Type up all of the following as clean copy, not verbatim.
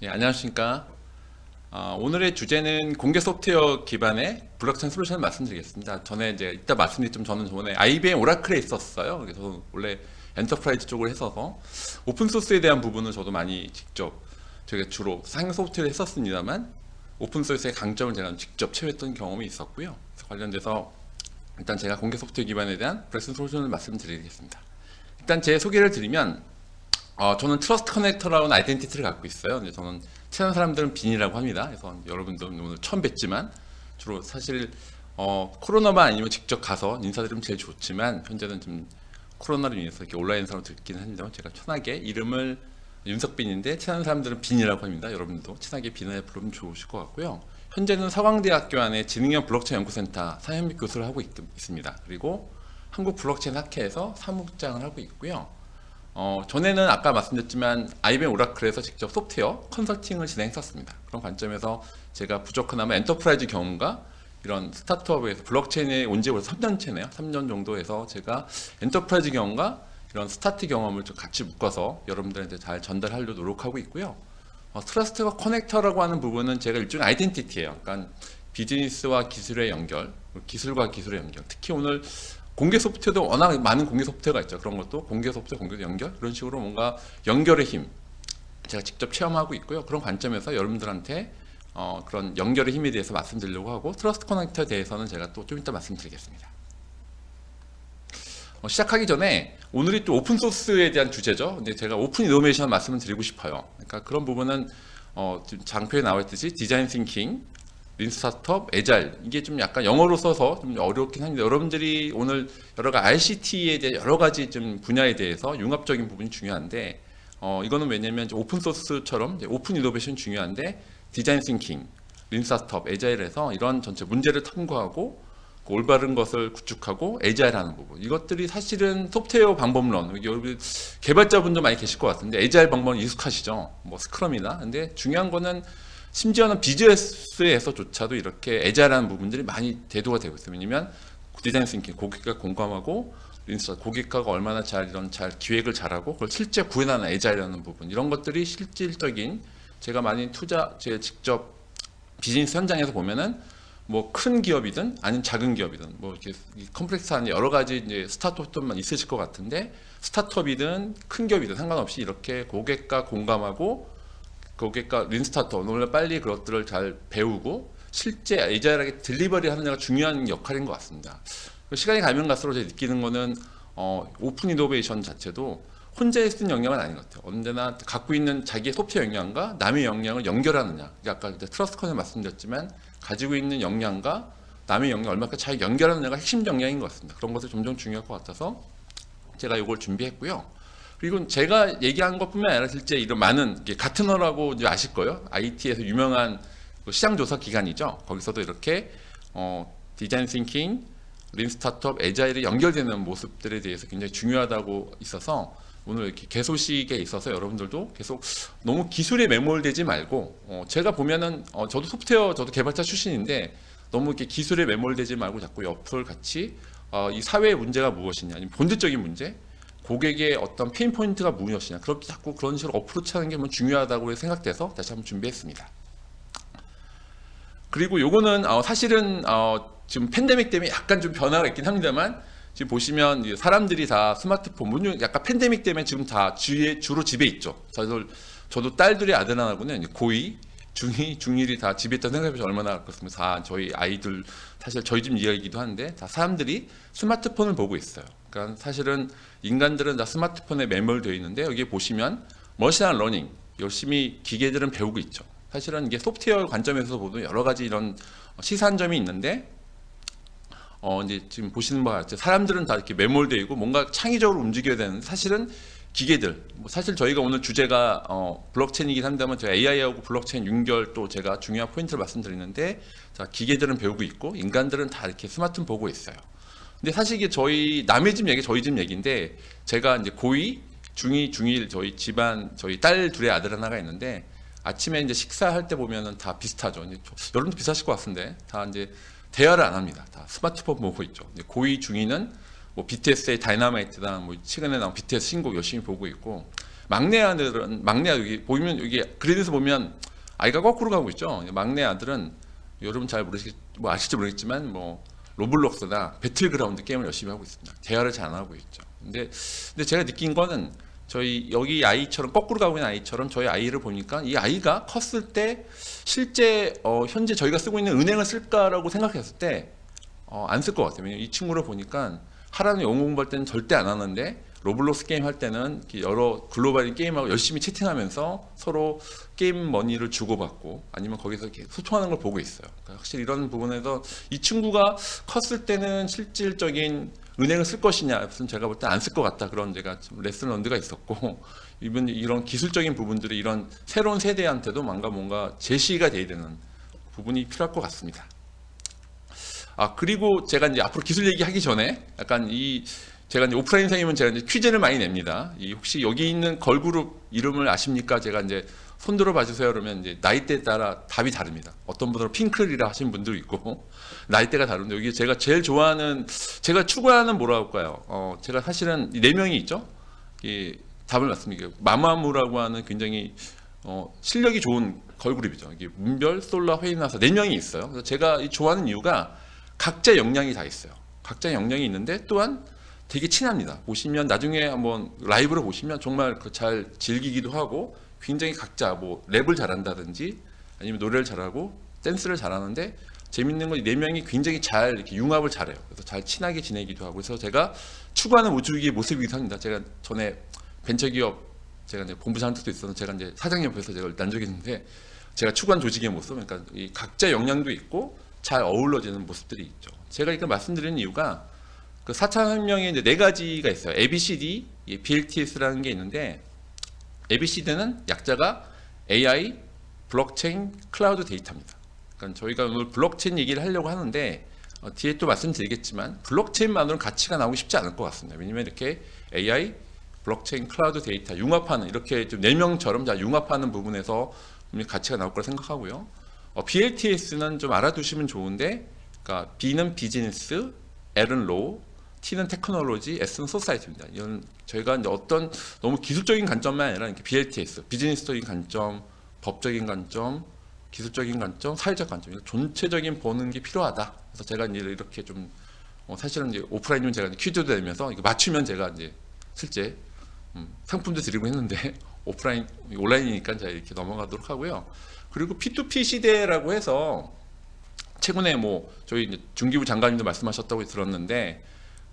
예, 안녕하십니까. 오늘의 주제는 공개 소프트웨어 기반의 블록체인 솔루션을 말씀드리겠습니다. 전에 이제 이따 말씀드렸지만 저는 저번에 IBM 오라클에 있었어요. 그래서 원래 엔터프라이즈 쪽을 했어서 오픈 소스에 대한 부분은 저도 많이 직접 제가 주로 상용 소프트웨어를 했었습니다만 오픈 소스의 강점을 제가 직접 체험했던 경험이 있었고요. 그래서 관련돼서 일단 제가 공개 소프트웨어 기반에 대한 블록체인 솔루션을 말씀드리겠습니다. 일단 제 소개를 드리면 저는 트러스트 커넥터라는 아이덴티티를 갖고 있어요. 근데 저는 친한 사람들은 빈이라고 합니다. 그래서 여러분도 오늘 처음 뵙지만 주로 사실 코로나만 아니면 직접 가서 인사드리면 제일 좋지만 현재는 좀 코로나로 인해서 이렇게 온라인 상으로 듣기는 합니다만 제가 편하게 이름을 윤석빈인데 친한 사람들은 빈이라고 합니다. 여러분도 친하게 빈을 부르면 좋으실 것 같고요. 현재는 서강대학교 안에 지능형 블록체인 연구센터 사현및 교수를 하고 있습니다. 그리고 한국 블록체인 학회에서 사무국장을 하고 있고요. 전에는 아까 말씀드렸지만 IBM 오라클에서 직접 소프트웨어 컨설팅을 진행했었습니다. 그런 관점에서 제가 부족하나마 엔터프라이즈 경험과 이런 스타트업에서 블록체인에 온 지 벌써 3년째네요. 3년 정도 해서 제가 엔터프라이즈 경험과 이런 스타트 경험을 좀 같이 묶어서 여러분들한테 잘 전달하려고 노력하고 있고요. 트러스트와 커넥터라고 하는 부분은 제가 일종의 아이덴티티예요. 그러니까 비즈니스와 기술의 연결, 기술과 기술의 연결. 특히 오늘 공개 소프트웨어도 워낙 많은 공개 소프트웨어가 있죠. 그런 것도 공개 소프트웨어, 공개 연결 그런 식으로 뭔가 연결의 힘 제가 직접 체험하고 있고요. 그런 관점에서 여러분들한테 그런 연결의 힘에 대해서 말씀드리려고 하고 트러스트 커넥터에 대해서는 제가 또 좀 이따 말씀드리겠습니다. 시작하기 전에 오늘이 또 오픈 소스에 대한 주제죠. 근데 제가 오픈 이노베이션 말씀을 드리고 싶어요. 그러니까 그런 부분은 지금 장표에 나와 있듯이 디자인 싱킹, 린 스타트업, 애자일 이게 좀 약간 영어로 써서 좀 어렵긴 한데 여러분들이 오늘 여러 가지 RCT에 대해 여러 가지 좀 분야에 대해서 융합적인 부분이 중요한데 이거는 왜냐면 오픈 소스처럼 오픈 이노베이션 중요한데 디자인 싱킹, 린 스타트업, 애자일에서 이런 전체 문제를 탐구하고 그 올바른 것을 구축하고 애자일하는 부분 이것들이 사실은 소프트웨어 방법론 여기 개발자분도 많이 계실 것 같은데 애자일 방법은 익숙하시죠 뭐 스크럼이나 근데 중요한 거는 심지어는 비즈니스에서조차도 이렇게 애자일하는 부분들이 많이 대두가 되고 있어요. 왜냐면 디자인 싱킹 고객과 공감하고 고객과가 얼마나 잘 기획을 잘하고 그걸 실제 구현하는 애자일하는 부분 이런 것들이 실질적인 제가 많이 제 직접 비즈니스 현장에서 보면은 뭐 큰 기업이든 아니면 작은 기업이든 뭐 이렇게 컴플렉스한 여러 가지 이제 스타트업들만 있으실 것 같은데 스타트업이든 큰 기업이든 상관없이 이렇게 고객과 공감하고 고객과 린 스타트업 오늘 빨리 그것들을 잘 배우고 실제 애자일하게 딜리버리 하는 데가 중요한 역할인 것 같습니다. 시간이 가면 갈수록 제가 느끼는 거는 오픈 이노베이션 자체도 혼자 쓴 역량은 아닌 것 같아요. 언제나 갖고 있는 자기의 소프트웨어 역량과 남의 역량을 연결하느냐. 아까 트러스트컨에 말씀드렸지만 가지고 있는 역량과 남의 역량 얼마큼 잘 연결하느냐가 핵심 역량인 것 같습니다. 그런 것이 점점 중요할 것 같아서 제가 이걸 준비했고요. 그리고 제가 얘기한 것뿐만 아니라 실제 이런 많은 가트너라고 이제 아실 거예요. IT에서 유명한 시장 조사 기관이죠. 거기서도 이렇게 디자인 싱킹, 린 스타트업, 애자일이 연결되는 모습들에 대해서 굉장히 중요하다고 있어서 오늘 이렇게 개소식에 있어서 여러분들도 계속 너무 기술에 매몰되지 말고 제가 보면은 저도 저도 개발자 출신인데 너무 이렇게 기술에 매몰되지 말고 자꾸 옆을 같이 이 사회의 문제가 무엇이냐 아니면 본질적인 문제 고객의 어떤 페인 포인트가 무엇이냐 그렇게 자꾸 그런 식으로 어프로치하는 게 중요하다고 생각돼서 다시 한번 준비했습니다. 그리고 요거는 사실은 지금 팬데믹 때문에 약간 좀 변화가 있긴 합니다만 지금 보시면 사람들이 다 스마트폰 물론 약간 팬데믹 때문에 지금 다 주로 집에 있죠. 저도 딸들이 아들 하나고는 고2, 중2, 중1이 다 집에 있다는 생각해보면 얼마나 그렇습니까? 다 저희 아이들 사실 저희 집 이야기이기도 한데 다 사람들이 스마트폰을 보고 있어요. 그러니까 사실은 인간들은 다 스마트폰에 매몰되어 있는데 여기 보시면 머신한 러닝 열심히 기계들은 배우고 있죠. 사실은 이게 소프트웨어 관점에서 보도 여러 가지 이런 시사점이 있는데 이제 지금 보시는 바와 같이 사람들은 다 이렇게 매몰되어 있고 뭔가 창의적으로 움직여야 되는데 사실은 기계들 사실 저희가 오늘 주제가 블록체인이긴 한다면 제가 AI하고 블록체인 연결 또 제가 중요한 포인트를 말씀드리는데 자, 기계들은 배우고 있고 인간들은 다 이렇게 스마트폰 보고 있어요. 근데 사실 이게 저희 남의 집 얘기 저희 집 얘기인데 제가 이제 고2, 중2, 중1 저희 집안 저희 딸 둘의 아들 하나가 있는데 아침에 이제 식사할 때 보면은 다 비슷하죠. 이제 여러분도 비슷하실 것 같은데 다 이제 대화를 안 합니다. 다 스마트폰 보고 있죠. 고2, 중2는 뭐 BTS의 다이너마이트나 뭐 최근에 나온 BTS 신곡 열심히 보고 있고 막내 아들은 막내 아들 여기 보면 여기 그래드에서 보면 아이가 거꾸로 가고 있죠. 막내 아들은 여러분 잘 뭐 아실지 모르겠지만 뭐 로블록스나 배틀그라운드 게임을 열심히 하고 있습니다. 대화를 잘 안 하고 있죠. 근데 제가 느낀 거는 저희 여기 아이처럼 거꾸로 가고 있는 아이처럼 저희 아이를 보니까 이 아이가 컸을 때 실제 현재 저희가 쓰고 있는 은행을 쓸까라고 생각했을 때 안 쓸 것 같아요. 왜냐면 이 친구를 보니까 하라는 영어 공부할 때는 절대 안 하는데 로블록스 게임 할 때는 여러 글로벌인 게임하고 열심히 채팅하면서 서로 게임 머니를 주고받고 아니면 거기서 이렇게 소통하는 걸 보고 있어요. 그러니까 확실히 이런 부분에서 이 친구가 컸을 때는 실질적인 은행을 쓸 것이냐, 제가 볼 때 안 쓸 것 같다. 그런 제가 좀 레슨 런드가 있었고, 이런 기술적인 부분들이 이런 새로운 세대한테도 뭔가 제시가 돼야 되는 부분이 필요할 것 같습니다. 그리고 제가 이제 앞으로 기술 얘기하기 전에 약간 제가 이제 오프라인상이면 제가 이제 퀴즈를 많이 냅니다. 혹시 여기 있는 걸그룹 이름을 아십니까? 제가 이제 손 들어 봐주세요. 그러면 이제 나이대에 따라 답이 다릅니다. 어떤 분들은 핑클이라 하시는 분도 있고 나이대가 다른데 여기 제가 제일 좋아하는 제가 추구하는 뭐라고 할까요? 제가 사실은 4명이 있죠. 답을 말씀드릴게요. 마마무라고 하는 굉장히 실력이 좋은 걸그룹이죠. 이게 문별, 솔라, 회인나서 4명이 있어요. 그래서 제가 좋아하는 이유가 각자 역량이 다 있어요. 각자 역량이 있는데 또한 되게 친합니다. 보시면 나중에 한번 라이브로 보시면 정말 잘 즐기기도 하고 굉장히 각자 뭐 랩을 잘한다든지 아니면 노래를 잘하고 댄스를 잘하는데 재밌는 건 4명이 굉장히 잘 이렇게 융합을 잘해요. 그래서 잘 친하게 지내기도 하고 그래서 제가 추구하는 우주기의 모습이기도 합니다. 제가 전에 벤처기업 제가 이제 본부장 한 적도 있어서 제가 이제 사장 옆에서 제가 난 적이 있는데 제가 추구한 조직의 모습, 그러니까 이 각자 역량도 있고 잘 어우러지는 모습들이 있죠. 제가 이렇게 말씀드리는 이유가 그 4차 혁명에 이제 4가지가 있어요. ABCD, BLTS라는 게 있는데 ABCD는 약자가 AI, 블록체인, 클라우드 데이터입니다. 그러니까 저희가 오늘 블록체인 얘기를 하려고 하는데 뒤에 또 말씀드리겠지만 블록체인만으로는 가치가 나오기 쉽지 않을 것 같습니다. 왜냐하면 이렇게 AI, 블록체인, 클라우드 데이터 융합하는 이렇게 좀 4명처럼 다 융합하는 부분에서 가치가 나올 거라 생각하고요. BLTS는 좀 알아두시면 좋은데, 그러니까 B는 비즈니스, L은 로우, T는 테크놀로지, S는 소사이티입니다. 이건 저희가 이제 어떤 너무 기술적인 관점만 아니라 이렇게 BLTS, 비즈니스적인 관점, 법적인 관점, 기술적인 관점, 사회적 관점, 전체적인 보는 게 필요하다. 그래서 제가 이제 이렇게 좀 사실은 이제 오프라인이면 제가 퀴즈도 내면서 이거 맞추면 제가 이제 실제 상품도 드리고 했는데 온라인이니까 제가 이렇게 넘어가도록 하고요. 그리고 P2P 시대라고 해서 최근에 뭐 저희 이제 중기부 장관님도 말씀하셨다고 들었는데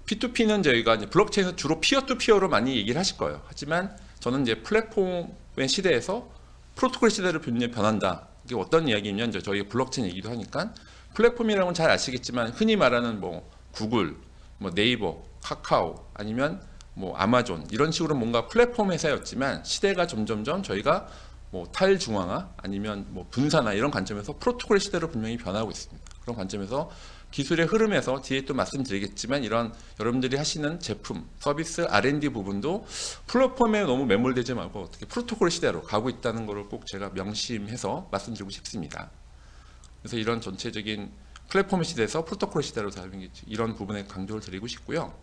P2P는 저희가 이제 블록체인에서 주로 피어 투 피어로 많이 얘기를 하실 거예요. 하지만 저는 이제 플랫폼의 시대에서 프로토콜 시대로 변한다. 이게 어떤 이야기냐면 저희 블록체인 얘기도 하니까 플랫폼이라는 건 잘 아시겠지만 흔히 말하는 뭐 구글, 뭐 네이버, 카카오 아니면 뭐 아마존 이런 식으로 뭔가 플랫폼 회사였지만 시대가 점점점 저희가 뭐 탈중앙화 아니면 뭐 분산화 이런 관점에서 프로토콜 시대로 분명히 변하고 있습니다. 그런 관점에서 기술의 흐름에서 뒤에 또 말씀드리겠지만 이런 여러분들이 하시는 제품, 서비스, R&D 부분도 플랫폼에 너무 매몰되지 말고 어떻게 프로토콜 시대로 가고 있다는 것을 꼭 제가 명심해서 말씀드리고 싶습니다. 그래서 이런 전체적인 플랫폼 시대에서 프로토콜 시대로 가는 게 이런 부분에 강조를 드리고 싶고요.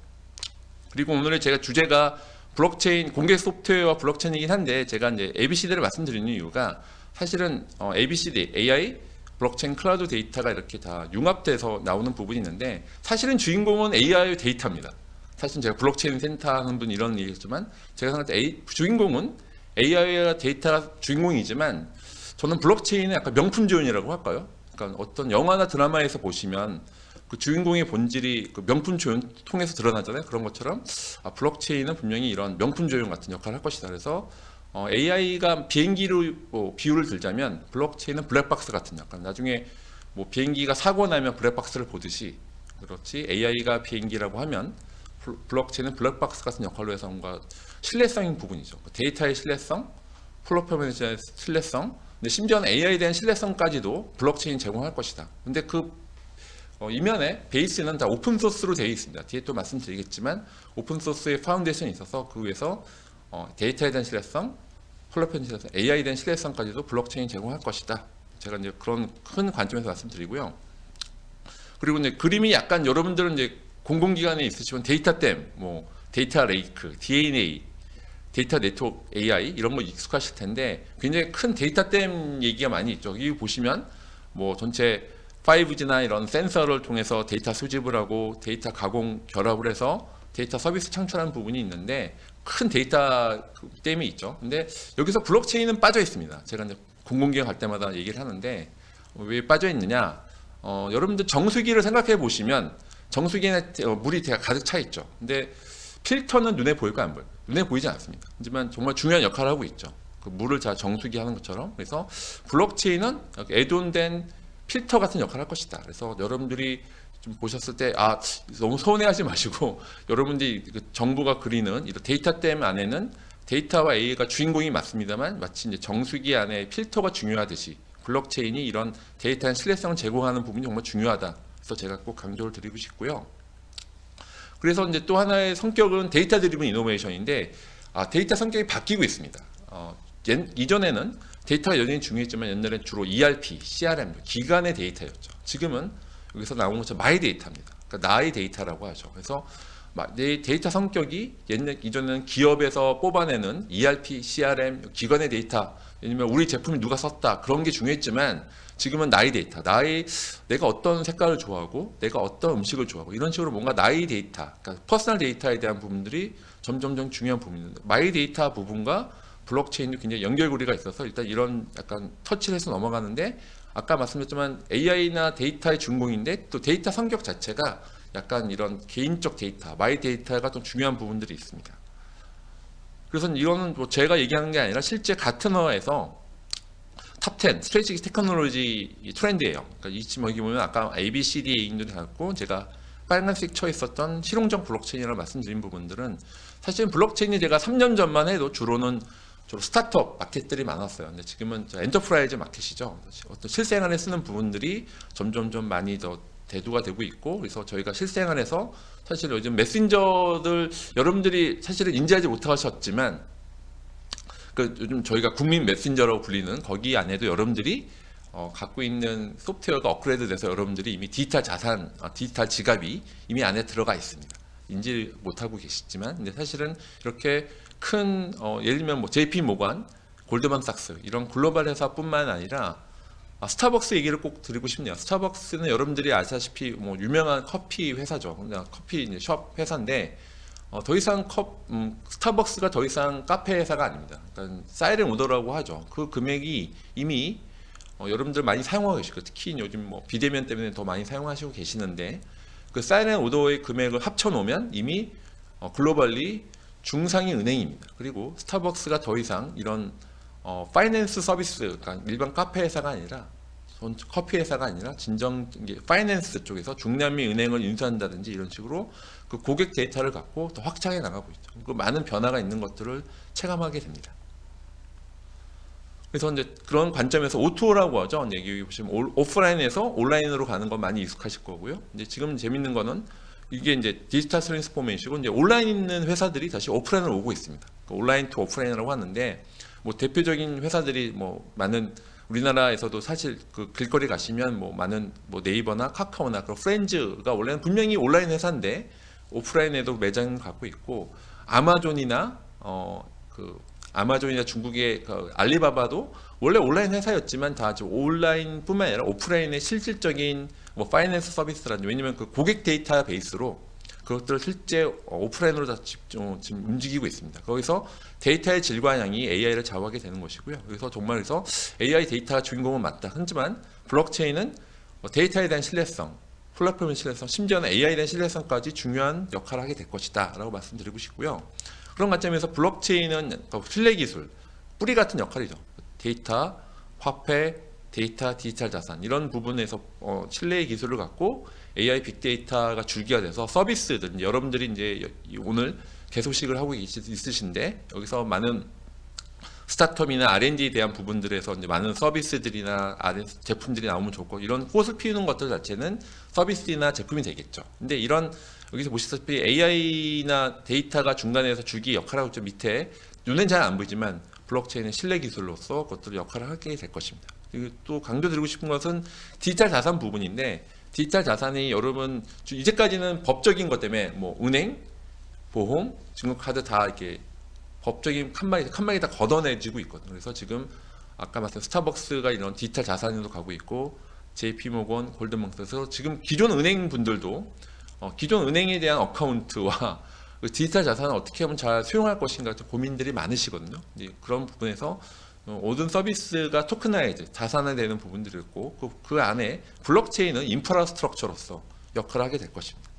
그리고 오늘의 제가 주제가 블록체인, 공개 소프트웨어와 블록체인이긴 한데 제가 이제 ABCD를 말씀드리는 이유가 사실은 ABCD, AI, 블록체인, 클라우드 데이터가 이렇게 다 융합돼서 나오는 부분이 있는데 사실은 주인공은 AI 데이터입니다. 사실 제가 블록체인 센터 하는 분 이런 얘기했지만 제가 생각할 때 주인공은 AI와 데이터가 주인공이지만 저는 블록체인은 약간 명품 조연이라고 할까요? 그러니까 어떤 영화나 드라마에서 보시면 그 주인공의 본질이 그 명품 조연 통해서 드러나잖아요. 그런 것처럼 블록체인은 분명히 이런 명품 조연 같은 역할을 할 것이다. 그래서 AI가 비행기로 비유를 들자면 블록체인은 블랙박스 같은 역할. 나중에 뭐 비행기가 사고 나면 블랙박스를 보듯이 그렇지 AI가 비행기라고 하면 블록체인은 블랙박스 같은 역할로 해서 뭔가 신뢰성인 부분이죠. 데이터의 신뢰성, 플랫폼에 대한 신뢰성, 근데 심지어는 AI에 대한 신뢰성까지도 블록체인이 제공할 것이다. 근데 그 이면에 베이스는 다 오픈소스로 되어 있습니다. 뒤에 또 말씀드리겠지만 오픈소스의 파운데이션이 있어서 그 위에서 데이터에 대한 신뢰성, 플랫폼에 대한 AI에 대한 신뢰성까지도 블록체인이 제공할 것이다. 제가 이제 그런 큰 관점에서 말씀드리고요. 그리고 이제 그림이 약간 여러분들은 이제 공공기관에 있으시면 데이터댐, 뭐 데이터 레이크, DNA 데이터 네트워크 AI 이런 거 익숙하실 텐데 굉장히 큰 데이터댐 얘기가 많이 있죠. 여기 보시면 뭐 전체 5G나 이런 센서를 통해서 데이터 수집을 하고 데이터 가공 결합을 해서 데이터 서비스 창출하는 부분이 있는데 큰 데이터 댐이 있죠. 근데 여기서 블록체인은 빠져 있습니다. 제가 이제 공공기관 갈 때마다 얘기를 하는데 왜 빠져 있느냐? 여러분들 정수기를 생각해 보시면 정수기에 물이 되게 가득 차 있죠. 근데 필터는 눈에 보일까 안 보여요? 눈에 보이지 않습니다. 하지만 정말 중요한 역할을 하고 있죠. 그 물을 잘 정수기 하는 것처럼. 그래서 블록체인은 애돈된 필터 같은 역할을 할 것이다. 그래서 여러분들이 좀 보셨을 때 너무 서운해하지 마시고 여러분들이 그 정부가 그리는 이런 데이터댐 안에는 데이터와 AI가 주인공이 맞습니다만 마치 이제 정수기 안에 필터가 중요하듯이 블록체인이 이런 데이터의 신뢰성을 제공하는 부분이 정말 중요하다. 그래서 제가 꼭 강조를 드리고 싶고요. 그래서 이제 또 하나의 성격은 데이터 드리븐 이노베이션인데 데이터 성격이 바뀌고 있습니다. 이전에는 데이터가 여전히 중요했지만 옛날엔 주로 ERP, CRM, 기관의 데이터였죠. 지금은 여기서 나온 것처럼 마이 데이터입니다. 그러니까 나의 데이터라고 하죠. 그래서 내 데이터 성격이 이전에는 기업에서 뽑아내는 ERP, CRM, 기관의 데이터, 왜냐면 우리 제품이 누가 썼다 그런 게 중요했지만 지금은 나의 데이터, 내가 어떤 색깔을 좋아하고 내가 어떤 음식을 좋아하고 이런 식으로 뭔가 나의 데이터, 그러니까 퍼스널 데이터에 대한 부분들이 점점 중요한 부분입니다. 마이 데이터 부분과 블록체인도 굉장히 연결고리가 있어서 일단 이런 약간 터치를 해서 넘어가는데 아까 말씀드렸지만 AI나 데이터의 주인공인데 또 데이터 성격 자체가 약간 이런 개인적 데이터, 마이 데이터가 좀 중요한 부분들이 있습니다. 그래서 이거는 뭐 제가 얘기하는 게 아니라 실제 가트너에서 탑10 스트레이지c 테크놀로지 트렌드예요. 그러니까 지금 여기 보면 아까 ABCDA인도 나왔고 제가 빨간색 쳐 있었던 실용적 블록체인이라고 말씀드린 부분들은 사실은 블록체인이 제가 3년 전만 해도 주로 스타트업 마켓들이 많았어요. 근데 지금은 엔터프라이즈 마켓이죠. 어떤 실생활에 쓰는 부분들이 점점 많이 더 대두가 되고 있고 그래서 저희가 실생활에서 사실 요즘 메신저들 여러분들이 사실은 인지하지 못하셨지만 요즘 저희가 국민 메신저라고 불리는 거기 안에도 여러분들이 갖고 있는 소프트웨어가 업그레이드 돼서 여러분들이 이미 디지털 자산, 디지털 지갑이 이미 안에 들어가 있습니다. 인지 못하고 계시지만 근데 사실은 이렇게 큰 예를 들면 뭐 JP 모건, 골드만삭스 이런 글로벌 회사뿐만 아니라 스타벅스 얘기를 꼭 드리고 싶네요. 스타벅스는 여러분들이 아시다시피 뭐 유명한 커피 회사죠. 커피 이제 숍 회사인데 더 이상 스타벅스가 더 이상 카페 회사가 아닙니다. 그러니까 사이렌 오더라고 하죠. 그 금액이 이미 여러분들 많이 사용하고 계시고 특히 요즘 뭐 비대면 때문에 더 많이 사용하시고 계시는데 그 사이렌 오더의 금액을 합쳐놓으면 이미 글로벌리 중상위 은행입니다. 그리고 스타벅스가 더 이상 이런 파이낸스 서비스, 그러니까 일반 카페 회사가 아니라 커피 회사가 아니라 진정 파이낸스 쪽에서 중남미 은행을 인수한다든지 이런 식으로 그 고객 데이터를 갖고 더 확장해 나가고 있죠. 그 많은 변화가 있는 것들을 체감하게 됩니다. 그래서 이제 그런 관점에서 O2O라고 하죠. 여기 보시면 오프라인에서 온라인으로 가는 건 많이 익숙하실 거고요. 이제 지금 재밌는 거는 이게 이제 디지털 트랜스포메이션이고 이제 온라인 있는 회사들이 다시 오프라인으로 오고 있습니다. 그러니까 온라인 투 오프라인이라고 하는데 뭐 대표적인 회사들이 뭐 많은 우리나라에서도 사실 그 길거리 가시면 뭐 많은 뭐 네이버나 카카오나 그런 프렌즈가 원래는 분명히 온라인 회사인데 오프라인에도 매장을 갖고 있고 아마존이나 아마존이나 중국의 그 알리바바도 원래 온라인 회사였지만 다 온라인뿐만 아니라 오프라인의 실질적인 뭐 파이낸스 서비스라든지 왜냐면 그 고객 데이터 베이스로 그것들을 실제 오프라인으로 다 지금 움직이고 있습니다. 거기서 데이터의 질과 양이 AI를 좌우하게 되는 것이고요. 그래서 정말 그래서 AI 데이터가 주인공은 맞다. 하지만 블록체인은 데이터에 대한 신뢰성, 플랫폼의 신뢰성, 심지어는 AI에 대한 신뢰성까지 중요한 역할을 하게 될 것이다 라고 말씀드리고 싶고요. 그런 관점에서 블록체인은 신뢰 기술, 뿌리 같은 역할이죠. 데이터, 화폐, 데이터, 디지털 자산 이런 부분에서 신뢰의 기술을 갖고 AI 빅데이터가 줄기가 돼서 서비스들 여러분들이 이제 오늘 개소식을 하고 있으신데 여기서 많은 스타트업이나 R&D에 대한 부분들에서 이제 많은 서비스들이나 제품들이 나오면 좋고 이런 꽃을 피우는 것들 자체는 서비스나 제품이 되겠죠. 근데 이런 여기서 보시다시피 AI나 데이터가 중간에서 줄기 역할하고 좀 밑에 눈엔 잘 안 보이지만 블록체인의 신뢰 기술로서 그것들을 역할을 하게 될 것입니다. 그리고 또 강조드리고 싶은 것은 디지털 자산 부분인데 디지털 자산이 여러분 이제까지는 법적인 것 때문에 뭐 은행, 보험, 증권카드 다 이렇게 법적인 칸막이 다 걷어내지고 있거든요. 그래서 지금 아까 말씀 스타벅스가 이런 디지털 자산으로 가고 있고 JP모건, 골드만삭스 지금 기존 은행 분들도 기존 은행에 대한 어카운트와 그 디지털 자산을 어떻게 하면 잘 수용할 것인가 좀 고민들이 많으시거든요. 이제 그런 부분에서 모든 서비스가 토큰화이즈 자산화되는 부분들이 있고 그 안에 블록체인은 인프라스트럭처로서 역할을 하게 될 것입니다.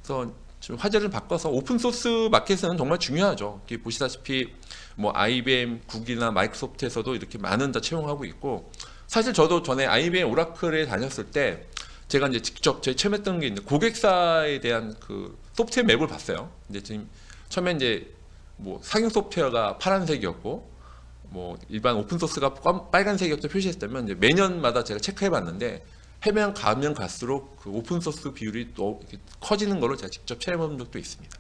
그래서 지금 화제를 바꿔서 오픈소스 마켓은 정말 중요하죠. 이렇게 보시다시피 뭐 IBM, 구글이나 마이크로소프트에서도 이렇게 많은 다 채용하고 있고, 사실 저도 전에 IBM 오라클에 다녔을 때 제가 이제 직접 제 체험했던 게 있는데 고객사에 대한 그 소프트웨어 맵을 봤어요. 이제 지금 처음에 이제 뭐 상용 소프트웨어가 파란색이었고 뭐 일반 오픈소스가 빨간색이었다 표시했다면 이제 매년마다 제가 체크해봤는데 해면 가면 갈수록 그 오픈소스 비율이 또 커지는 거를 제가 직접 체험한 적도 있습니다.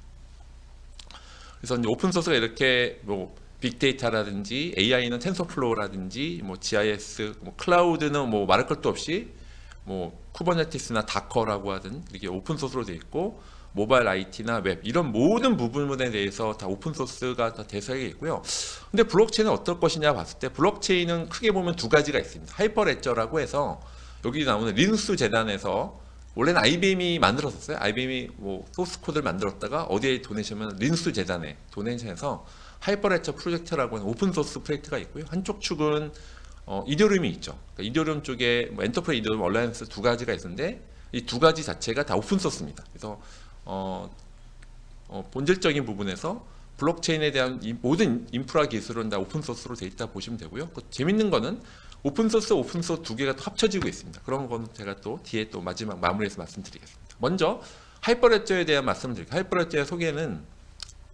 그래서 이제 오픈소스가 이렇게 뭐 빅데이터라든지 AI는 텐서플로우라든지 뭐 GIS, 뭐 클라우드는 뭐 말할 것도 없이 뭐 쿠버네티스나 다커라고 하든 이게 오픈소스로 되어 있고 모바일 IT나 웹 이런 모든 부분에 대해서 다 오픈소스가 다 대서에 있고요. 근데 블록체인은 어떨 것이냐 봤을 때 블록체인은 크게 보면 두 가지가 있습니다. 하이퍼레저라고 해서 여기 나오는 리눅스 재단에서 원래는 IBM이 만들었었어요. IBM이 뭐 소스 코드를 만들었다가 어디에 도네이션은 리눅스 재단에 도네이션해서 하이퍼레저 프로젝트라고 하는 오픈소스 프로젝트가 있고요. 한쪽 축은 이더리움이 있죠. 그러니까 이더리움 쪽에 뭐 엔터프라이즈 이더리움 얼라이언스 두 가지가 있는데 이 두 가지 자체가 다 오픈소스입니다. 그래서 본질적인 부분에서 블록체인에 대한 이 모든 인프라 기술은 다 오픈소스로 되어 있다 보시면 되고요. 재밌는 거는 오픈소스 두 개가 또 합쳐지고 있습니다. 그런 건 제가 또 뒤에 또 마지막 마무리해서 말씀드리겠습니다. 먼저 하이퍼레저에 대한 말씀을 드릴게요. 하이퍼레저의 소개는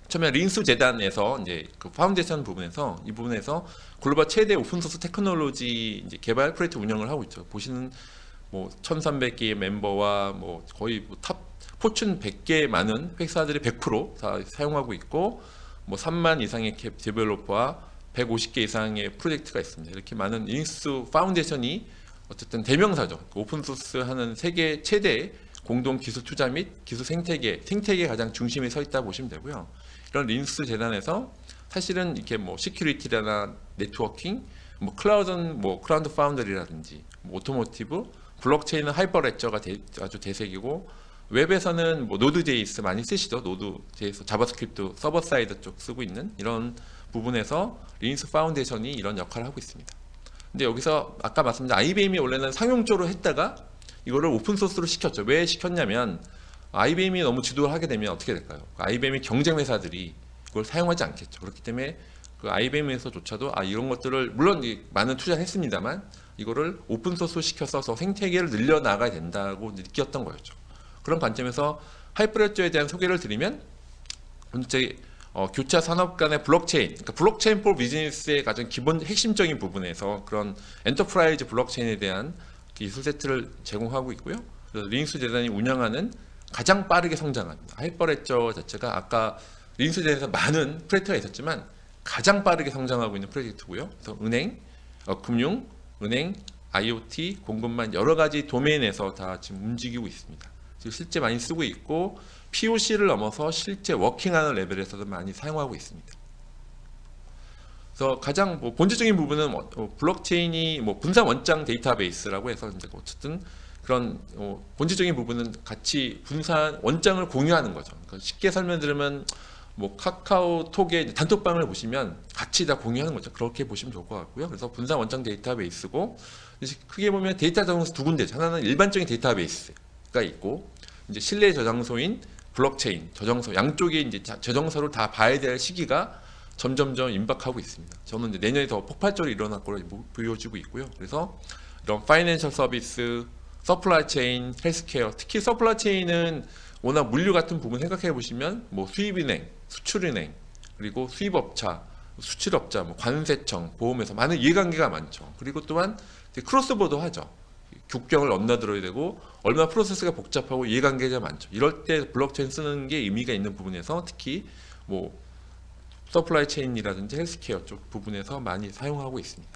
처음에 린스 재단에서 이제 그 파운데이션 부분에서 이 부분에서 글로벌 최대 오픈소스 테크놀로지 이제 개발 프로젝트 운영을 하고 있죠. 보시는 뭐 1,300개의 멤버와 뭐 거의 뭐탑 포춘 100개 많은 회사들이 100%다 사용하고 있고 뭐 3만 이상의 캡 데벨로퍼와 150개 이상의 프로젝트가 있습니다. 이렇게 많은 리눅스 파운데이션이 어쨌든 대명사죠. 오픈소스 하는 세계 최대 공동 기술 투자 및 기술 생태계 가장 중심에 서 있다 보시면 되고요. 이런 리눅스 재단에서 사실은 이렇게 뭐 시큐리티나 네트워킹, 뭐 클라우드는 뭐 클라우드 파운더리라든지 뭐 오토모티브, 블록체인은 하이퍼레저가 아주 대세이고 웹에서는 뭐 노드.js 많이 쓰시죠. 노드.js, 자바스크립트 서버 사이드 쪽 쓰고 있는 이런 부분에서 리눅스 파운데이션이 이런 역할을 하고 있습니다. 근데 여기서 아까 말씀드린 IBM이 원래는 상용적으로 했다가 이거를 오픈소스로 시켰죠. 왜 시켰냐면 IBM이 너무 지도를 하게 되면 어떻게 될까요? IBM의 경쟁 회사들이 그걸 사용하지 않겠죠. 그렇기 때문에 그 IBM에서조차도 이런 것들을 물론 많은 투자를 했습니다만 이거를 오픈소스로 시켜서 생태계를 늘려나가야 된다고 느꼈던 거였죠. 그런 관점에서 하이퍼레저에 대한 소개를 드리면 현재 교차 산업 간의 블록체인, 그러니까 블록체인 포 비즈니스의 가장 기본 핵심적인 부분에서 그런 엔터프라이즈 블록체인에 대한 기술 세트를 제공하고 있고요. 그래서 리눅스 재단이 운영하는 가장 빠르게 성장합니다. 하이퍼레저 자체가 아까 리눅스 재단에서 많은 프로젝트가 있었지만 가장 빠르게 성장하고 있는 프로젝트고요. 그래서 은행, 금융, 은행, IoT, 공급망 여러 가지 도메인에서 다 지금 움직이고 있습니다. 지금 실제 많이 쓰고 있고 POC를 넘어서 실제 워킹하는 레벨에서도 많이 사용하고 있습니다. 그래서 가장 뭐 본질적인 부분은 블록체인이 뭐 분산 원장 데이터베이스라고 해서 이제 어쨌든 그런 본질적인 부분은 같이 분산 원장을 공유하는 거죠. 그러니까 쉽게 설명드리면 뭐 카카오톡의 단톡방을 보시면 같이 다 공유하는 거죠. 그렇게 보시면 좋을 것 같고요. 그래서 분산 원장 데이터베이스고 크게 보면 데이터 저장소 두 군데죠. 하나는 일반적인 데이터베이스가 있고 이제 실내 저장소인 블록체인 저장소 양쪽에 이제 저장소를 다 봐야 될 시기가 점점점 임박하고 있습니다. 저는 이제 내년에 더 폭발적으로 일어날 거로 보여지고 있고요. 그래서 이런 파이낸셜 서비스, 서플라이 체인, 헬스케어, 특히 서플라이 체인은 워낙 물류 같은 부분 생각해 보시면 뭐 수입은행, 수출은행, 그리고 수입업자, 수출업자, 뭐 관세청, 보험회사 많은 이해관계가 많죠. 그리고 또한 크로스보더 하죠. 국경을 넘나들어야 되고 얼마나 프로세스가 복잡하고 이해관계가 많죠. 이럴 때 블록체인 쓰는 게 의미가 있는 부분에서 특히 뭐 서플라이 체인이라든지 헬스케어 쪽 부분에서 많이 사용하고 있습니다.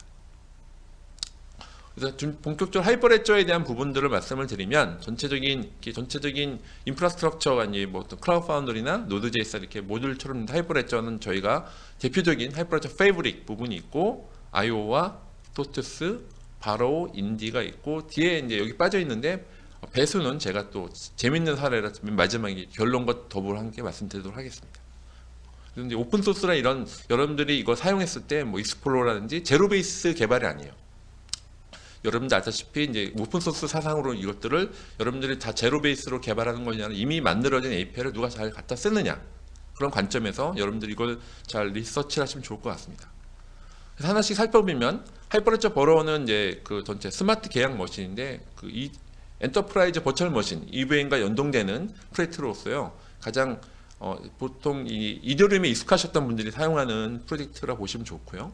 그래서 좀 본격적으로 하이퍼레저에 대한 부분들을 말씀을 드리면 전체적인 인프라스트럭처가 이제 뭐 어떤 클라우드 파운더리나 노드.js 이렇게 모듈처럼 하이퍼레저는 저희가 대표적인 하이퍼레저 패브릭 부분이 있고 아이오와 토트스, 바로우, 인디가 있고 뒤에 이제 여기 빠져 있는데 배수는 제가 또 재밌는 사례라 마지막에 결론과 더불어 함께 말씀드리도록 하겠습니다. 그런데 오픈 소스라 이런 여러분들이 이거 사용했을 때 뭐 익스플로러라든지 제로 베이스 개발이 아니에요. 여러분들 아시다시피 이제 오픈 소스 사상으로 이것들을 여러분들이 다 제로 베이스로 개발하는 거냐는 이미 만들어진 API를 누가 잘 갖다 쓰느냐 그런 관점에서 여러분들이 이걸 잘 리서치를 하시면 좋을 것 같습니다. 그래서 하나씩 살펴보면 하이퍼레저 버러는 이제 그 전체 스마트 계약 머신인데 그 이 엔터프라이즈 버추얼 머신 EVM과 연동되는 프로젝트로서요 가장 보통 이 이더리움에 익숙하셨던 분들이 사용하는 프로젝트라 보시면 좋고요.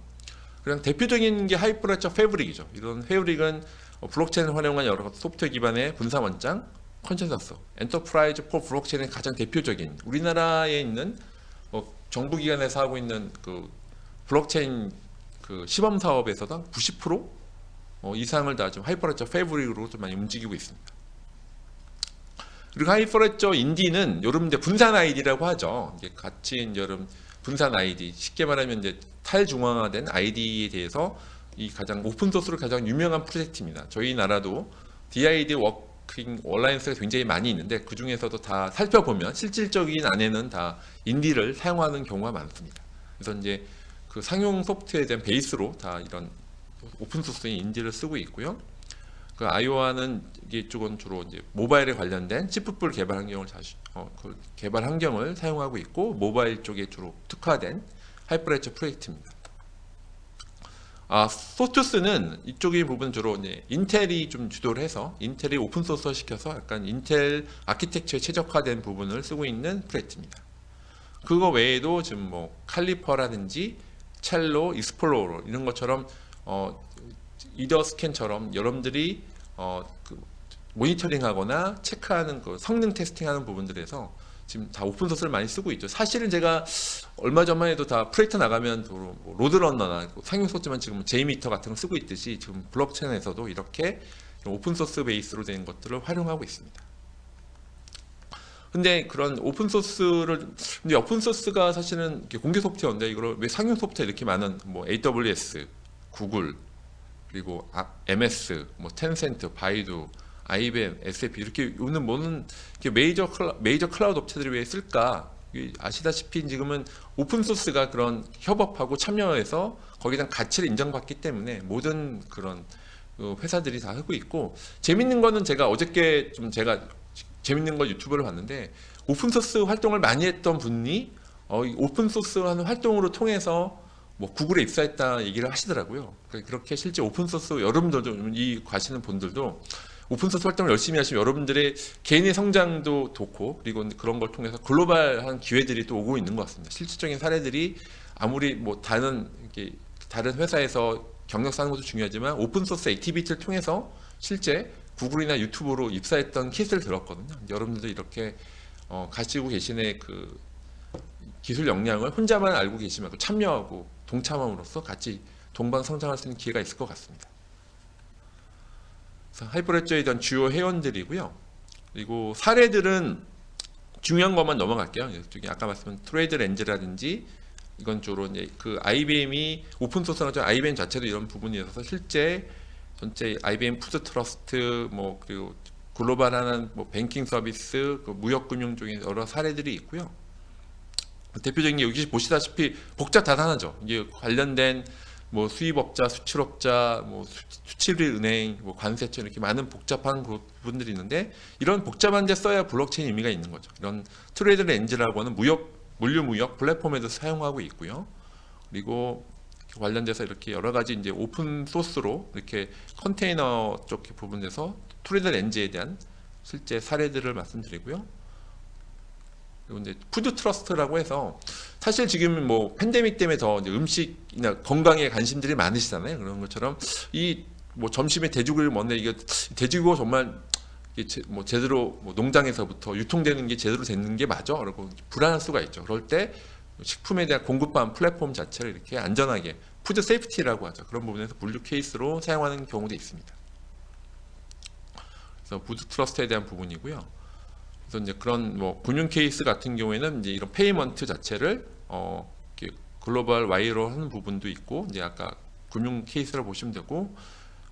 그냥 대표적인 게 하이퍼레저 패브릭이죠. 이런 패브릭은 블록체인을 활용한 여러 소프트웨어 기반의 분산 원장, 컨센서스, 엔터프라이즈 포 블록체인의 가장 대표적인 우리나라에 있는 정부기관에서 하고 있는 그 블록체인 그 시범 사업에서도 90% 이상을 다 좀 하이퍼레저 패브릭으로 좀 많이 움직이고 있습니다. 그리고 하이퍼레저 인디는 여러분들 분산 아이디라고 하죠. 이제 같이 이제 여러분 분산 아이디 쉽게 말하면 이제 탈중앙화된 아이디에 대해서 이 가장 오픈 소스로 가장 유명한 프로젝트입니다. 저희 나라도 DID 워킹 얼라이언스가 굉장히 많이 있는데 그 중에서도 다 살펴보면 실질적인 안에는 다 인디를 사용하는 경우가 많습니다. 그래서 이제 그 상용 소프트웨어에 대한 베이스로 다 이런 오픈 소스인 인디를 쓰고 있고요. 그 아이오와는 이쪽은 주로 이제 모바일에 관련된 치프풀 개발 환경을 그 개발 환경을 사용하고 있고 모바일 쪽에 주로 특화된 하이퍼레저 프로젝트입니다. 소투스는 이쪽의 부분 주로 이제 인텔이 좀 주도를 해서 인텔이 오픈 소스 시켜서 약간 인텔 아키텍처에 최적화된 부분을 쓰고 있는 프로젝트입니다. 그거 외에도 지금 뭐 칼리퍼라든지 첼로, 익스플로러 이런 것처럼 이더 스캔처럼 여러분들이 그 모니터링하거나 체크하는 그 성능 테스팅하는 부분들에서 지금 다 오픈 소스를 많이 쓰고 있죠. 사실은 제가 얼마 전만 해도 다 프로젝트 나가면 뭐 로드런너나 상용 소스만 지금 제이미터 같은 걸 쓰고 있듯이 지금 블록체인에서도 이렇게 오픈 소스 베이스로 된 것들을 활용하고 있습니다. 근데 그런 오픈 소스를 근데 오픈 소스가 사실은 공개 소프트웨어인데 이걸 왜 상용 소프트웨어 이렇게 많은 뭐 AWS, 구글 그리고 MS, 뭐 텐센트, 바이두, IBM, SAP 이렇게 오는 뭐는 메이저 클라우드 업체들이 왜 쓸까? 아시다시피 지금은 오픈 소스가 그런 협업하고 참여해서 거기에 대한 가치를 인정받기 때문에 모든 그런 회사들이 다 하고 있고 재밌는 거는 제가 어저께 좀 제가 재밌는 걸 유튜브를 봤는데 오픈 소스 활동을 많이 했던 분이 오픈 소스 하는 활동으로 통해서 뭐 구글에 입사했다 얘기를 하시더라고요. 그렇게 실제 오픈 소스 여러분들도 이 가시는 분들도 오픈 소스 활동을 열심히 하시면 여러분들의 개인의 성장도 좋고 그리고 그런 걸 통해서 글로벌한 기회들이 또 오고 있는 것 같습니다. 실질적인 사례들이 아무리 뭐 다른 회사에서 경력 쌓는 것도 중요하지만 오픈 소스 액티비티를 통해서 실제 구글이나 유튜브로 입사했던 케이스를 들었거든요. 여러분들도 이렇게 가지고 계신의 그 기술 역량을 혼자만 알고 계시면 참여하고 동참함으로써 같이 동반 성장할 수 있는 기회가 있을 것 같습니다. 그래서 하이퍼레저에 대한 주요 회원들이고요. 그리고 사례들은 중요한 것만 넘어갈게요. 아까 말씀한 트레이드 렌즈라든지 이건 주로 이제 그 IBM이 오픈 소스나 IBM 자체도 이런 부분이 있어서 실제 전체 IBM 푸드 트러스트 뭐 그리고 글로벌한 뭐 뱅킹 서비스, 그 무역금융 쪽에 여러 사례들이 있고요. 대표적인 게 여기 보시다시피 복잡다단하죠. 이게 관련된 뭐 수입업자, 수출업자, 뭐 수출은행, 뭐 관세청 이렇게 많은 복잡한 부분들이 있는데 이런 복잡한 데 써야 블록체인 의미가 있는 거죠. 이런 트레이드 렌즈라고 하는 물류 무역 플랫폼에도 사용하고 있고요. 그리고 관련돼서 이렇게 여러 가지 이제 오픈 소스로 이렇게 컨테이너 쪽 부분에서 트레이드 렌즈에 대한 실제 사례들을 말씀드리고요. 그리고 이제 푸드 트러스트라고 해서 사실 지금 뭐 팬데믹 때문에 더 이제 음식이나 건강에 관심들이 많으시잖아요. 그런 것처럼 이 뭐 점심에 돼지고기를 먹는데 이게 돼지고기가 정말 이게 뭐 제대로 뭐 농장에서부터 유통되는 게 제대로 되는 게 맞아? 라고 불안할 수가 있죠. 그럴 때 식품에 대한 공급한 플랫폼 자체를 이렇게 안전하게 푸드 세이프티라고 하죠. 그런 부분에서 분류 케이스로 사용하는 경우도 있습니다. 그래서 푸드 트러스트에 대한 부분이고요. 그래서 이제 그런 뭐 금융 케이스 같은 경우에는 이제 이런 페이먼트 자체를 글로벌 와이로 하는 부분도 있고, 이제 아까 금융 케이스를 보시면 되고,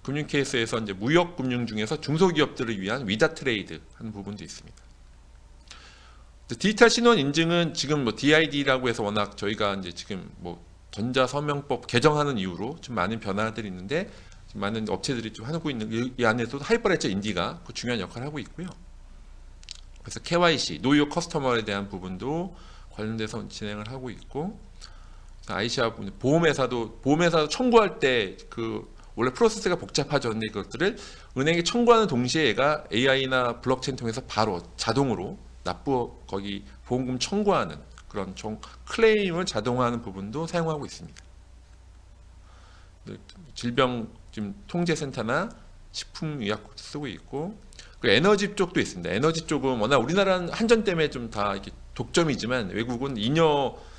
금융 케이스에서 이제 무역 금융 중에서 중소기업들을 위한 위다 트레이드 하는 부분도 있습니다. 디지털 신원 인증은 지금 뭐 DID라고 해서 워낙 저희가 이제 지금 뭐 전자서명법 개정하는 이후로 좀 많은 변화들이 있는데, 지금 많은 업체들이 좀 하고 있는 이 안에서도 하이퍼레저 인디가 그 중요한 역할을 하고 있고요. 그래서 KYC, 노이오 커스터머에 대한 부분도 관련돼서 진행을 하고 있고, IC와 보험회사도 청구할 때 원래 프로세스가 복잡하죠. 근데 이것들을 은행에 청구하는 동시에 얘가 AI나 블록체인 통해서 바로 자동으로 거기 보험금 청구하는 그런 클레임을 자동화하는 부분도 사용하고 있습니다. 질병 지금 통제센터나 식품의약국도 쓰고 있고, 그 에너지 쪽도 있습니다. 에너지 쪽은 워낙 우리나라는 한전 때문에 좀 다 이렇게 독점이지만, 외국은 잉여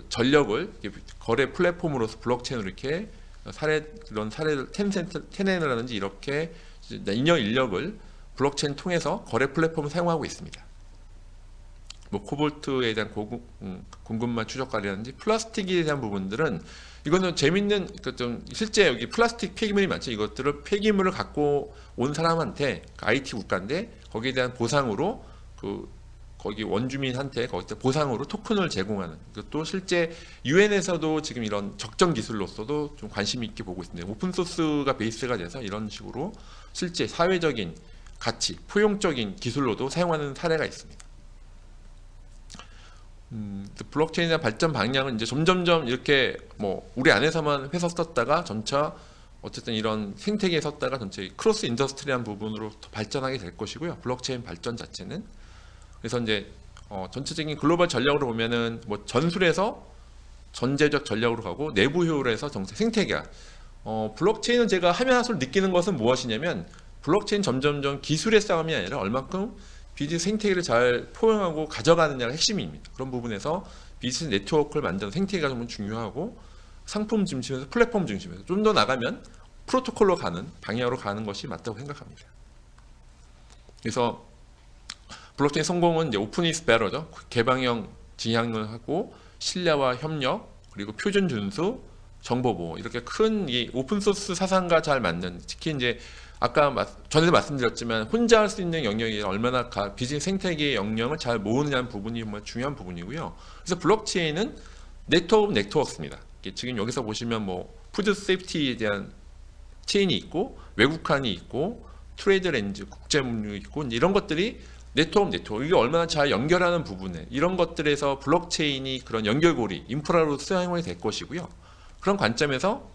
전력을 거래 플랫폼으로서 블록체인으로 이렇게 그런 사례를 텐센이라든지 이렇게 잉여 인력을 블록체인 통해서 거래 플랫폼을 사용하고 있습니다. 뭐 코볼트에 대한 공급망 추적 관리라든지 플라스틱에 대한 부분들은, 이거는 재밌는, 좀 실제 여기 플라스틱 폐기물이 많죠. 이것들을 폐기물을 갖고 온 사람한테 IT 국가인데 거기에 대한 보상으로 거기 원주민한테 거기다 보상으로 토큰을 제공하는, 이것도 실제 유엔에서도 지금 이런 적정 기술로서도 좀 관심 있게 보고 있습니다. 오픈 소스가 베이스가 돼서 이런 식으로 실제 사회적인 가치, 포용적인 기술로도 사용하는 사례가 있습니다. 블록체인의 발전 방향은 이제 점점점 이렇게 뭐 우리 안에서만 회사 썼다가 전차 어쨌든 이런 생태계에 썼다가 전체 크로스 인더스트리한 부분으로 더 발전하게 될 것이고요. 블록체인 발전 자체는. 그래서 이제 전체적인 글로벌 전략으로 보면은 뭐 전술에서 전제적 전략으로 가고 내부 효율에서 정책 생태계화. 블록체인은 제가 하면 할수록 느끼는 것은 무엇이냐면, 블록체인 점점점 기술의 싸움이 아니라 얼만큼 비즈니스 생태계를 잘 포용하고 가져가느냐가 핵심입니다. 그런 부분에서 비즈니스 네트워크를 만드는 생태계가 정말 중요하고, 상품 중심에서 플랫폼 중심에서 좀 더 나가면 프로토콜로 가는 방향으로 가는 것이 맞다고 생각합니다. 그래서 블록체인 성공은 이제 오픈 이즈 베터죠. 개방형 지향을 하고 신뢰와 협력, 그리고 표준 준수, 정보 보호, 이렇게 큰 이 오픈 소스 사상과 잘 맞는, 특히 이제 아까 전에도 말씀드렸지만 혼자 할 수 있는 영역이 얼마나 비즈니스 생태계의 영역을 잘 모으느냐는 부분이 정말 중요한 부분이고요. 그래서 블록체인은 네트워크 오브 네트워크입니다. 지금 여기서 보시면 뭐 푸드 세이프티에 대한 체인이 있고, 외국환이 있고, 트레이드 렌즈, 국제물류 있고, 이런 것들이 네트워크 네트워크, 이게 얼마나 잘 연결하는 부분에, 이런 것들에서 블록체인이 그런 연결고리, 인프라로 사용이 될 것이고요. 그런 관점에서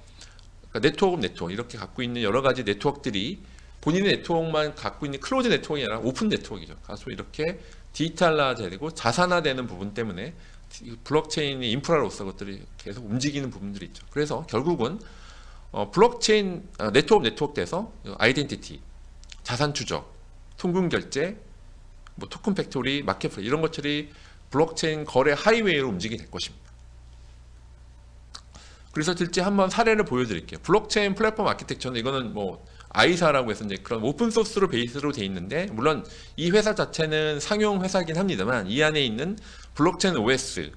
네트워크 오브 네트워크, 이렇게 갖고 있는 여러 가지 네트워크들이 본인의 네트워크만 갖고 있는 클로즈 네트워크가 아니라 오픈 네트워크이죠. 그래서 이렇게 디지털화되고 자산화되는 부분 때문에 블록체인이 인프라로서 것들이 계속 움직이는 부분들이 있죠. 그래서 결국은 블록체인 네트워크 오브 네트워크 돼서 아이덴티티, 자산 추적, 통금 결제, 뭐 토큰 팩토리, 마켓플레이스, 이런 것들이 블록체인 거래 하이웨이로 움직이게 될 것입니다. 그래서 실제 한번 사례를 보여드릴게요. 블록체인 플랫폼 아키텍처는, 이거는 뭐 아이사라고 해서 이제 그런 오픈 소스로 베이스로 돼 있는데, 물론 이 회사 자체는 상용 회사긴 합니다만 이 안에 있는 블록체인 OS,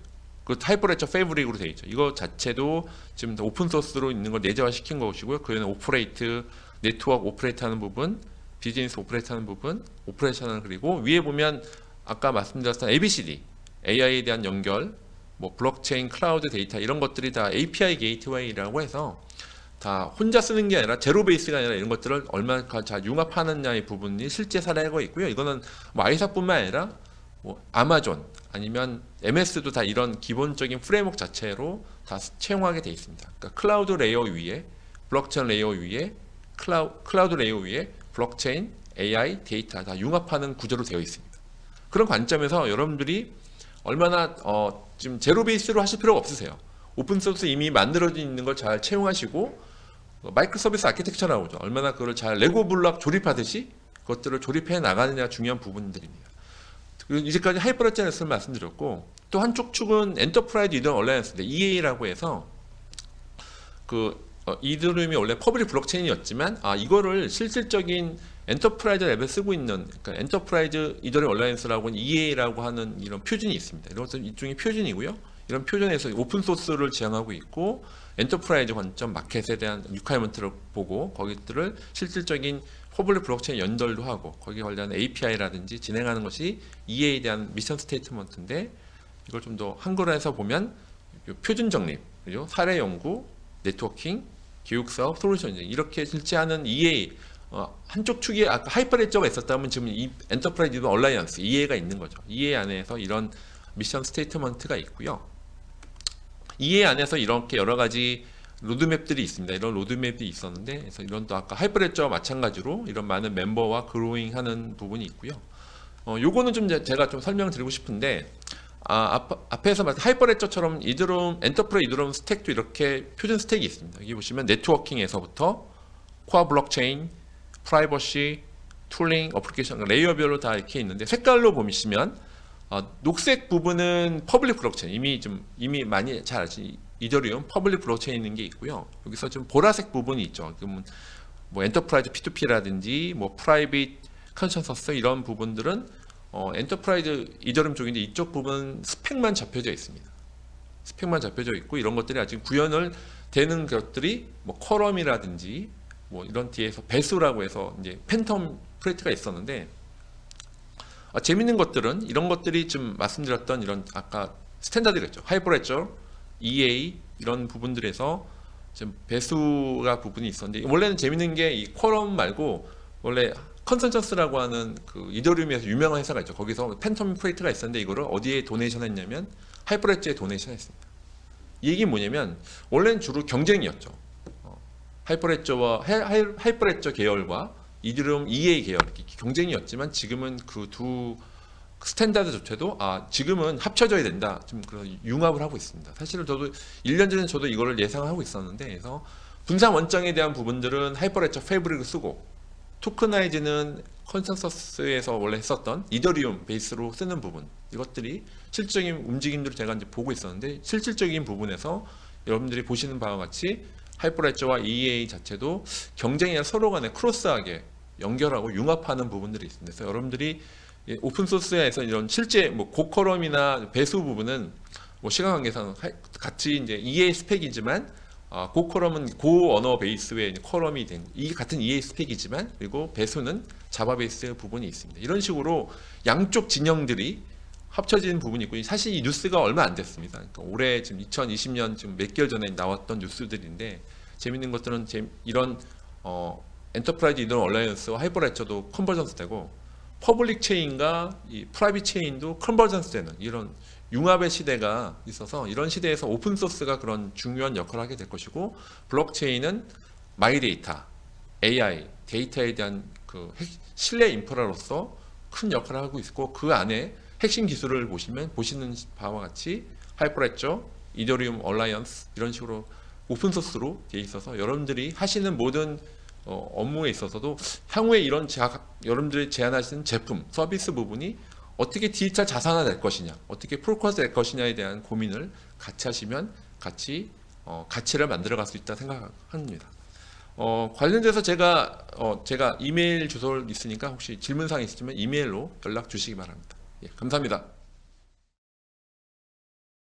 그 하이퍼레저 패브릭으로 되어 있죠. 이거 자체도 지금 오픈 소스로 있는 걸 내재화 시킨 것이고요. 그에는 오퍼레이트, 네트워크 오퍼레이트 하는 부분, 비즈니스 오퍼레이트 하는 부분, 오퍼레이션을, 그리고 위에 보면 아까 말씀드렸던 ABCD, AI에 대한 연결, 뭐 블록체인, 클라우드 데이터, 이런 것들이 다 API 게이트웨이라고 해서 다 혼자 쓰는 게 아니라 제로 베이스가 아니라 이런 것들을 얼마나 잘 융합하느냐의 부분이 실제 사례가 있고요. 이거는 뭐 아이사뿐만 아니라 뭐 아마존 아니면 MS도 다 이런 기본적인 프레임워크 자체로 다 채용하게 되어 있습니다. 그러니까 클라우드 레이어 위에, 블록체인 레이어 위에, 클라우드 레이어 위에 블록체인, AI, 데이터 다 융합하는 구조로 되어 있습니다. 그런 관점에서 여러분들이 얼마나 지금 제로 베이스로 하실 필요가 없으세요. 오픈 소스 이미 만들어져 있는 걸 잘 채용하시고, 마이크로 서비스 아키텍처 나오죠. 얼마나 그걸 잘 레고 블록 조립하듯이 그것들을 조립해 나가느냐 중요한 부분들입니다. 이제까지 하이퍼레저를 말씀드렸고, 또 한쪽 축은 엔터프라이즈 이더 얼라이언스인데 EA라고 해서 이더리움이 원래 퍼블릭 블록체인이었지만 이거를 실질적인 엔터프라이즈 랩에 쓰고 있는, 그러니까 엔터프라이즈 이더리움 얼라이언스라고 하는 EA라고 하는 이런 표준이 있습니다. 이것은 일종의 표준이고요. 이런 표준에서 오픈 소스를 지향하고 있고 엔터프라이즈 관점 마켓에 대한 리퀘어먼트를 보고 거기들을 실질적인 퍼블릭 블록체인 연결도 하고 거기에 관련한 API라든지 진행하는 것이 EA에 대한 미션 스테이트먼트인데, 이걸 좀 더 한글로 해서 보면 표준 정립, 그죠? 사례 연구, 네트워킹, 교육 사업, 솔루션 이렇게 실시하는 EA, 한쪽 축에 아까 하이퍼레저가 있었다면 지금 이 엔터프라이즈 얼라이언스 EA가 있는 거죠. EA 안에서 이런 미션 스테이트먼트가 있고요. EA 안에서 이렇게 여러 가지 로드맵들이 있습니다. 이런 로드맵이 있었는데, 그래서 이런 또 아까 하이퍼레저와 마찬가지로 이런 많은 멤버와 그로잉하는 부분이 있고요. 요거는 좀 제가 좀 설명을 드리고 싶은데, 앞에서 말한 하이퍼레저처럼 이더리움 엔터프라이즈 이더리움 스택도 이렇게 표준 스택이 있습니다. 여기 보시면 네트워킹에서부터 코어 블록체인, 프라이버시, 툴링, 어플리케이션 레이어별로 다 이렇게 있는데, 색깔로 보시면 녹색 부분은 퍼블릭 블록체인, 이미 많이 잘 아시는 이더리움 퍼블릭 블록체인 있는 게 있고요. 여기서 좀 보라색 부분이 있죠. 그러면 뭐 엔터프라이즈 P2P라든지 뭐 프라이빗 컨센서스 이런 부분들은 엔터프라이즈 이더리움 쪽인데, 이쪽 부분 스펙만 잡혀져 있습니다. 스펙만 잡혀져 있고 이런 것들이 아직 구현을 되는 것들이 뭐 쿼럼이라든지 뭐 이런 뒤에서 배수라고 해서 이제 팬텀 프로젝트가 있었는데, 재밌는 것들은 이런 것들이 좀 말씀드렸던 이런 아까 스탠다드겠죠. 하이퍼레저, EA 이런 부분들에서 좀 배수가 부분이 있었는데, 원래는 재밌는 게 이 쿼럼 말고 원래 컨센서스라고 하는 그 이더리움에서 유명한 회사가 있죠. 거기서 팬텀 프로젝트가 있었는데 이거를 어디에 도네이션 했냐면 하이퍼레저에 도네이션 했습니다. 이 얘기는 뭐냐면 원래는 주로 경쟁이었죠. 하이퍼레저와 하이퍼레저 계열과 이더리움 EA 계열 경쟁이었지만, 지금은 그 두 스탠다드조차도 지금은 합쳐져야 된다, 좀 그런 융합을 하고 있습니다. 사실은 저도 1년 전에 저도 이거를 예상하고 있었는데, 그래서 분산 원장에 대한 부분들은 하이퍼레저 패브릭을 쓰고, 토크나이즈는 컨센서스에서 원래 했었던 이더리움 베이스로 쓰는 부분, 이것들이 실질적인 움직임들을 제가 이제 보고 있었는데, 실질적인 부분에서 여러분들이 보시는 바와 같이 하이퍼레저와 EA 자체도 경쟁이 아니라 서로 간에 크로스하게 연결하고 융합하는 부분들이 있습니다. 그래서 여러분들이 오픈소스에서 이런 실제 뭐 고컬럼이나 배수 부분은 뭐 시간 관계상 같이 이제 EA 스펙이지만, 고컬럼은 고 언어 베이스의 컬럼이 된 이 같은 EA 스펙이지만, 그리고 배수는 자바 베이스 부분이 있습니다. 이런 식으로 양쪽 진영들이 합쳐진 부분이 있고, 사실 이 뉴스가 얼마 안 됐습니다. 그러니까 올해 지금 2020년 지금 몇 개월 전에 나왔던 뉴스들인데, 재밌는 것들은 이런 엔터프라이즈 이더리움 얼라이언스와 하이퍼레저도 컨버전스 되고, 퍼블릭 체인과 이 프라이빗 체인도 컨버전스 되는 이런 융합의 시대가 있어서, 이런 시대에서 오픈 소스가 그런 중요한 역할을 하게 될 것이고, 블록체인은 마이 데이터, AI, 데이터에 대한 그 신뢰 인프라로서 큰 역할을 하고 있고, 그 안에 핵심 기술을 보시는 바와 같이 하이퍼레저, 이더리움 얼라이언스 이런 식으로 오픈 소스로 되어 있어서, 여러분들이 하시는 모든 업무에 있어서도 향후에 이런 여러분들이 제안하시는 제품, 서비스 부분이 어떻게 디지털 자산화 될 것이냐, 어떻게 폴커스 될 것이냐에 대한 고민을 같이 하시면 같이 가치를 만들어 갈 수 있다 생각합니다. 관련돼서 제가 이메일 주소를 있으니까 혹시 질문사항 있으시면 이메일로 연락 주시기 바랍니다. 예, 감사합니다.